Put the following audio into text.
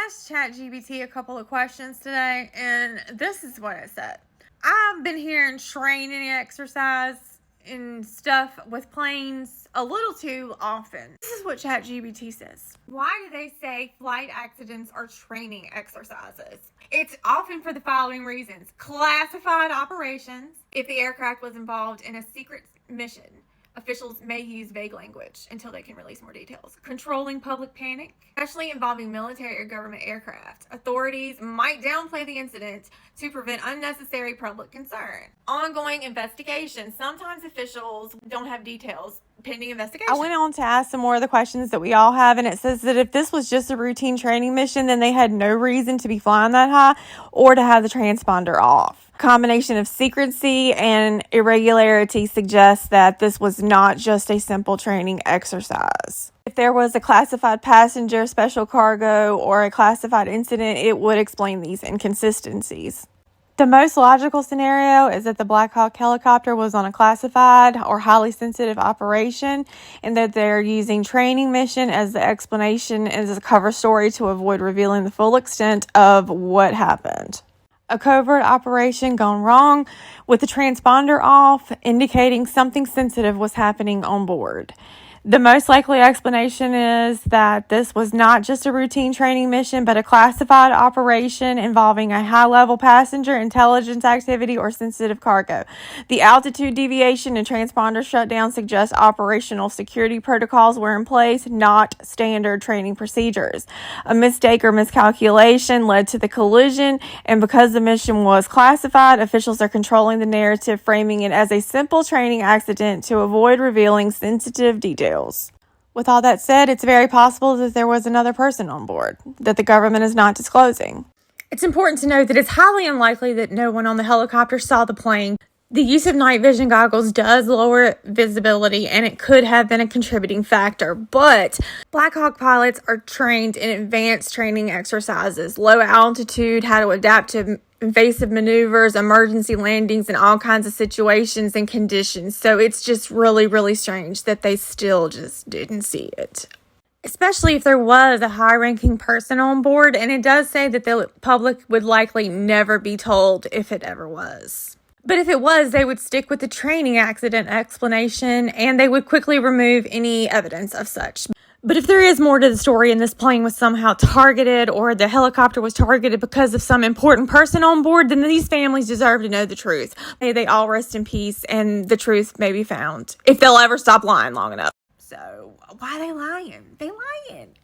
asked ChatGBT a couple of questions today, and this is what it said. I've been hearing training exercise and stuff with planes a little too often. This is what ChatGPT says. Why do they say flight accidents are training exercises? It's often for the following reasons: classified operations. If the aircraft was involved in a secret mission, officials may use vague language until they can release more details. Controlling public panic, especially involving military or government aircraft. Authorities might downplay the incident to prevent unnecessary public concern. Ongoing investigation. Sometimes officials don't have details pending investigation. I went on to ask some more of the questions that we all have, and it says that if this was just a routine training mission, then they had no reason to be flying that high or to have the transponder off. Combination of secrecy and irregularity suggests that this was not just a simple training exercise. If there was a classified passenger, special cargo, or a classified incident, it would explain these inconsistencies. The most logical scenario is that the Black Hawk helicopter was on a classified or highly sensitive operation, and that they're using training mission as the explanation as a cover story to avoid revealing the full extent of what happened. A covert operation gone wrong with the transponder off, indicating something sensitive was happening on board. The most likely explanation is that this was not just a routine training mission, but a classified operation involving a high-level passenger, intelligence activity, or sensitive cargo. The altitude deviation and transponder shutdown suggest operational security protocols were in place, not standard training procedures. A mistake or miscalculation led to the collision, and because the mission was classified, officials are controlling the narrative, framing it as a simple training accident to avoid revealing sensitive details. With all that said, it's very possible that there was another person on board that the government is not disclosing. It's important to note that it's highly unlikely that no one on the helicopter saw the plane. The use of night vision goggles does lower visibility, and it could have been a contributing factor, but Black Hawk pilots are trained in advanced training exercises, low altitude, how to adapt to invasive maneuvers, emergency landings, and all kinds of situations and conditions. So it's just really, really strange that they still just didn't see it. Especially if there was a high-ranking person on board, and it does say that the public would likely never be told if it ever was. But if it was, they would stick with the training accident explanation, and they would quickly remove any evidence of such. But if there is more to the story and this plane was somehow targeted, or the helicopter was targeted because of some important person on board, then these families deserve to know the truth. May they all rest in peace, and the truth may be found if they'll ever stop lying long enough. So why are they lying? They lying.